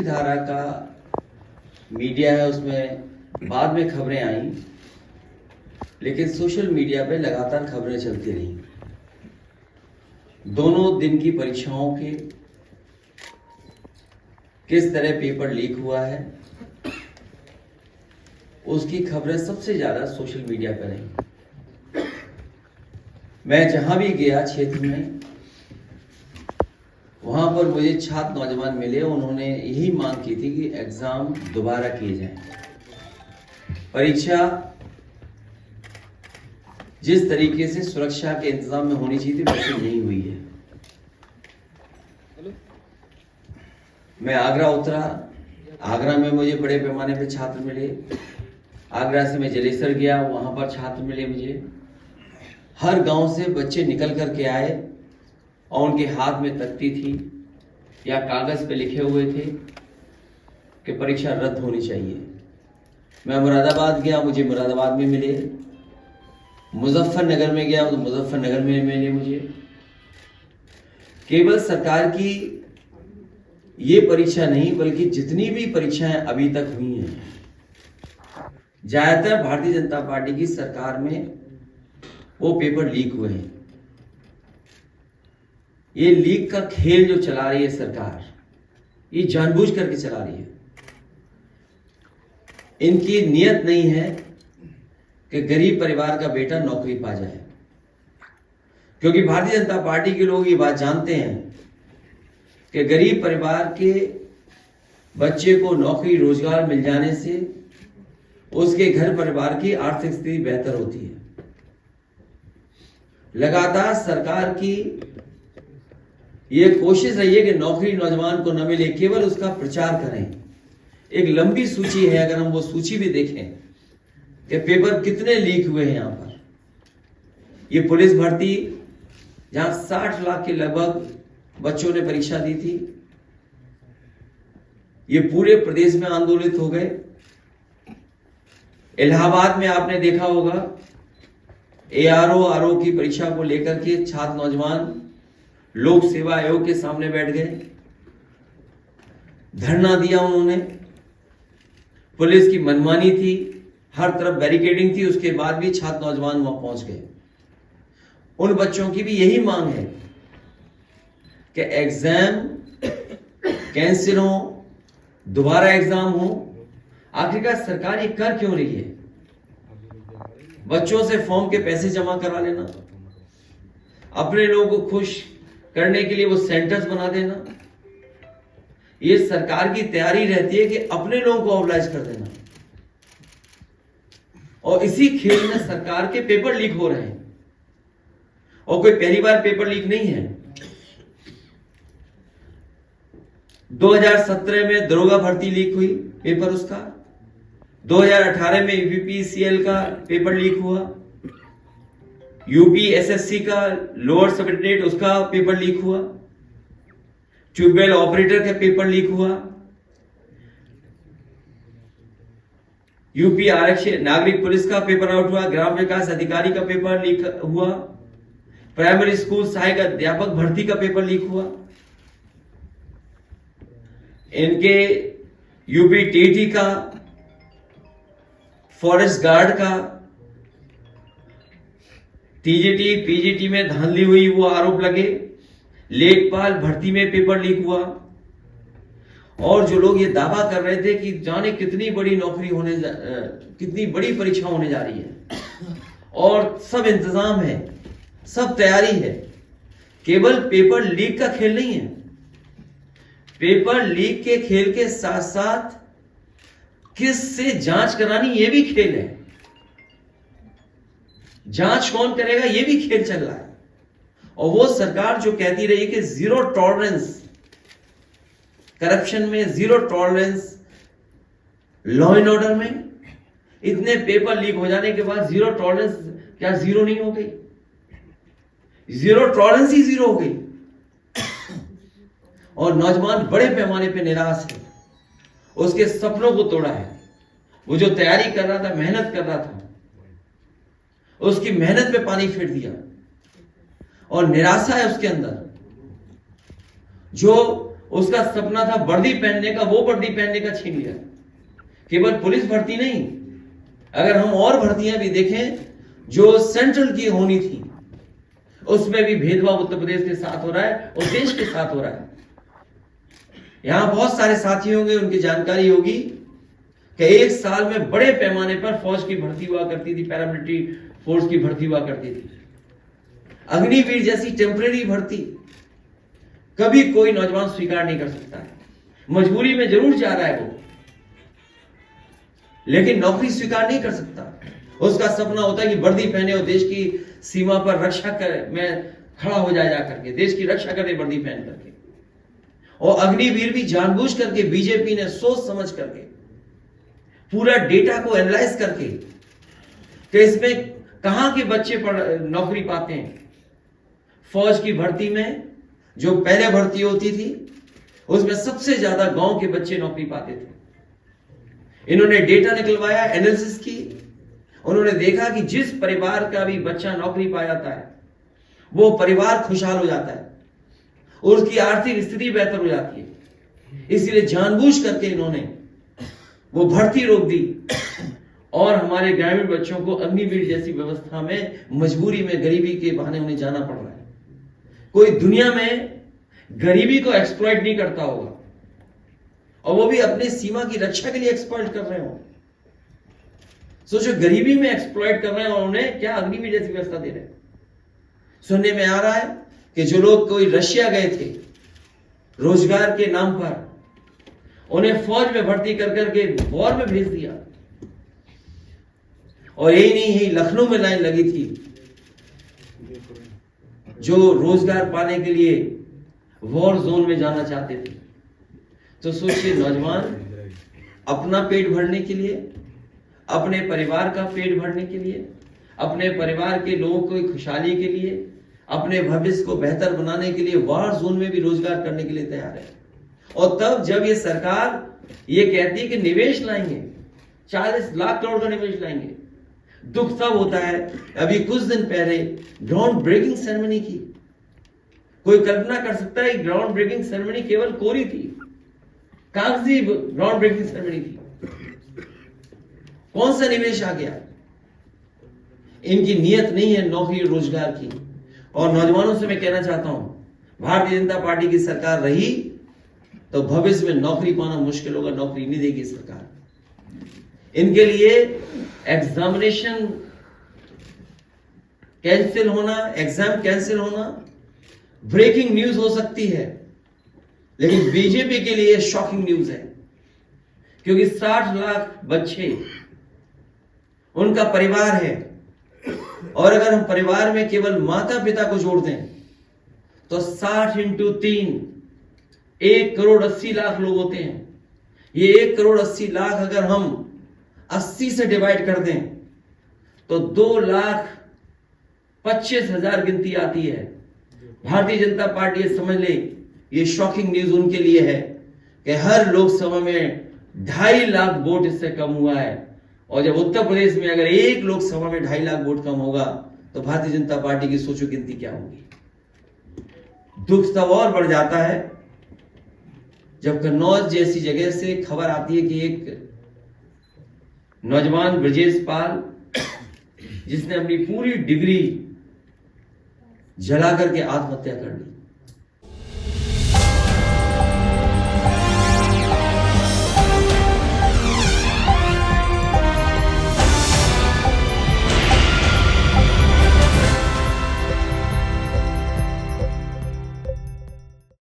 धारा का मीडिया है, उसमें बाद में खबरें आई, लेकिन सोशल मीडिया पे लगातार खबरें चलती रही। दोनों दिन की परीक्षाओं के किस तरह पेपर लीक हुआ है, उसकी खबरें सबसे ज्यादा सोशल मीडिया पर रही। मैं जहां भी गया क्षेत्र में, वहां पर मुझे छात्र नौजवान मिले, उन्होंने यही मांग की थी कि एग्जाम दोबारा किए जाएं। परीक्षा जिस तरीके से सुरक्षा के इंतजाम में होनी चाहिए थी वैसे नहीं हुई है। मैं आगरा उतरा, आगरा में मुझे बड़े पैमाने पे छात्र मिले। आगरा से मैं जलेसर गया, वहां पर छात्र मिले मुझे। हर गांव से बच्चे निकल करके आए और उनके हाथ में तख्ती थी या कागज पे लिखे हुए थे कि परीक्षा रद्द होनी चाहिए। मैं मुरादाबाद गया, मुझे मुरादाबाद में मिले। मुजफ्फरनगर में गया तो मुजफ्फरनगर में मिले मुझे। केवल सरकार की ये परीक्षा नहीं, बल्कि जितनी भी परीक्षाएं अभी तक हुई हैं, ज्यादातर भारतीय जनता पार्टी की सरकार में वो पेपर लीक हुए हैं। ये लीक का खेल जो चला रही है सरकार, ये जानबूझ करके चला रही है। इनकी नियत नहीं है कि गरीब परिवार का बेटा नौकरी पा जाए, क्योंकि भारतीय जनता पार्टी के लोग ये बात जानते हैं कि गरीब परिवार के बच्चे को नौकरी रोजगार मिल जाने से उसके घर परिवार की आर्थिक स्थिति बेहतर होती है। लगातार सरकार की ये कोशिश रही है कि नौकरी नौजवान को न मिले, केवल उसका प्रचार करें। एक लंबी सूची है, अगर हम वो सूची भी देखें कि पेपर कितने लीक हुए हैं यहां पर। ये पुलिस भर्ती, जहां 60 लाख के लगभग बच्चों ने परीक्षा दी थी, ये पूरे प्रदेश में आंदोलित हो गए। इलाहाबाद में आपने देखा होगा, एआरओ आरओ की परीक्षा को लेकर के छात्र नौजवान लोक सेवा आयोग के सामने बैठ गए, धरना दिया उन्होंने। पुलिस की मनमानी थी, हर तरफ बैरिकेडिंग थी, उसके बाद भी छात्र नौजवान वहां पहुंच गए। उन बच्चों की भी यही मांग है कि एग्जाम कैंसिल हो, दोबारा एग्जाम हो। आखिरकार सरकार ये कर क्यों रही है? बच्चों से फॉर्म के पैसे जमा करा लेना, अपने लोगों को खुश करने के लिए वो सेंटर्स बना देना, ये सरकार की तैयारी रहती है कि अपने लोगों को ऑर्गेनाइज कर देना। और इसी खेल में सरकार के पेपर लीक हो रहे हैं, और कोई पहली बार पेपर लीक नहीं है। 2017 में दरोगा भर्ती लीक हुई, पेपर उसका। 2018 में यूपीपीसीएल का पेपर लीक हुआ। यूपी एसएससी का लोअर सेक्रेटरीट, उसका पेपर लीक हुआ। ट्यूबवेल ऑपरेटर का पेपर लीक हुआ। यूपी आरक्षी नागरिक पुलिस का पेपर आउट हुआ। ग्राम विकास अधिकारी का पेपर लीक हुआ। प्राइमरी स्कूल सहायक अध्यापक भर्ती का पेपर लीक हुआ। इनके यूपी टीटी का, फॉरेस्ट गार्ड का, टीजीटी पीजीटी में धांधली हुई, वो आरोप लगे। लेखपाल भर्ती में पेपर लीक हुआ। और जो लोग ये दावा कर रहे थे कि जाने कितनी बड़ी नौकरी कितनी बड़ी परीक्षा होने जा रही है और सब इंतजाम है, सब तैयारी है, केवल पेपर लीक का खेल नहीं है। पेपर लीक के खेल के साथ साथ किससे जांच करानी, ये भी खेल है। जांच कौन करेगा, ये भी खेल चल रहा है। और वो सरकार जो कहती रही कि जीरो टॉलरेंस करप्शन में, zero tolerance law and order में, इतने पेपर लीक हो जाने के बाद जीरो टॉलरेंस क्या जीरो नहीं हो गई? जीरो टॉलरेंस ही जीरो हो गई। और नौजवान बड़े पैमाने पे निराश है, उसके सपनों को तोड़ा है। वो जो तैयारी कर रहा था, मेहनत कर रहा था, उसकी मेहनत पे पानी फेर दिया और निराशा है उसके अंदर। जो उसका सपना था वर्दी पहनने का, वो वर्दी पहनने का छीन लिया। केवल पुलिस भर्ती नहीं, अगर हम और भर्तियां भी देखें जो सेंट्रल की होनी थी, उसमें भी भेदभाव उत्तर प्रदेश के साथ हो रहा है और देश के साथ हो रहा है। यहां बहुत सारे साथी होंगे, उनकी जानकारी होगी कि एक साल में बड़े पैमाने पर फौज की भर्ती हुआ करती थी, पैरामिलिट्री फोर्स की भर्ती हुआ करती थी। अग्निवीर जैसी टेम्परेरी भर्ती कभी कोई नौजवान स्वीकार नहीं कर सकता है। मजबूरी में जरूर जा रहा है वो, लेकिन नौकरी स्वीकार नहीं कर सकता। उसका सपना होता है कि वर्दी पहने और देश की सीमा पर रक्षा में खड़ा हो जाए, जाकर के देश की रक्षा करे वर्दी पहन करके। और अग्निवीर भी जानबूझ करके बीजेपी ने सोच समझ करके पूरा डेटा को एनालाइज करके कि इसमें कहां के बच्चे नौकरी पाते हैं। फौज की भर्ती में जो पहले भर्ती होती थी उसमें सबसे ज्यादा गांव के बच्चे नौकरी पाते थे। इन्होंने डेटा निकलवाया, एनालिसिस की, उन्होंने देखा कि जिस परिवार का भी बच्चा नौकरी पा जाता है वो परिवार खुशहाल हो जाता है और उसकी आर्थिक स्थिति बेहतर हो जाती है। इसलिए जानबूझ करके इन्होंने वो भर्ती रोक दी और हमारे ग्रामीण बच्चों को अग्निवीर जैसी व्यवस्था में मजबूरी में गरीबी के बहाने उन्हें जाना पड़ रहा है। कोई दुनिया में गरीबी को एक्सप्लॉइट नहीं करता होगा, और वो भी अपनी सीमा की रक्षा के लिए एक्सप्लॉइट कर रहे हो। सोचो, गरीबी में एक्सप्लॉइट कर रहे हैं और उन्हें क्या अग्निवीर जैसी व्यवस्था दे रहे हैं। सुनने में आ रहा है कि जो लोग कोई रशिया गए थे रोजगार के नाम पर, उन्हें फौज में भर्ती कर करके वॉर में भेज दिया। और यही नहीं, यही लखनऊ में लाइन लगी थी जो रोजगार पाने के लिए वॉर जोन में जाना चाहते थे। तो सोचिए, नौजवान अपना पेट भरने के लिए, अपने परिवार का पेट भरने के लिए, अपने परिवार के लोगों की खुशहाली के लिए, अपने भविष्य को बेहतर बनाने के लिए वॉर जोन में भी रोजगार करने के लिए तैयार है। और तब जब ये सरकार ये कहती है कि निवेश लाएंगे, 40 लाख करोड़ का निवेश लाएंगे, दुख तब होता है। अभी कुछ दिन पहले ग्राउंड ब्रेकिंग सेरेमनी की। कोई कल्पना कर सकता है कि ग्राउंड ब्रेकिंग सेरेमनी केवल कोरी थी, कागजी ग्राउंड ब्रेकिंग सेरेमनी थी। कौन सा निवेश आ गया? इनकी नीयत नहीं है नौकरी और रोजगार की। और नौजवानों से मैं कहना चाहता हूं, भारतीय जनता पार्टी की सरकार रही तो भविष्य में नौकरी पाना मुश्किल होगा, नौकरी नहीं देगी सरकार। इनके लिए एग्जामिनेशन कैंसिल होना, एग्जाम कैंसिल होना ब्रेकिंग न्यूज हो सकती है, लेकिन बीजेपी के लिए शॉकिंग न्यूज है, क्योंकि 60 लाख बच्चे उनका परिवार है। और अगर हम परिवार में केवल माता पिता को जोड़ दें तो 60 × 3 1,80,00,000 लोग होते हैं। ये 1,80,00,000 अगर हम 80 से डिवाइड कर दें तो 2,25,000 गिनती आती है। भारतीय जनता पार्टी ये समझ ले, ये शॉकिंग न्यूज उनके लिए है कि हर लोकसभा में 2.5 लाख वोट इससे कम हुआ है। और जब उत्तर प्रदेश में अगर एक लोकसभा में 2.5 लाख वोट कम होगा तो भारतीय जनता पार्टी की सोचो गिनती क्या होगी। दुख तब और बढ़ जाता है जब कन्नौज जैसी जगह से खबर आती है कि एक नौजवान ब्रजेश पाल, जिसने अपनी पूरी डिग्री जला करके आत्महत्या कर ली।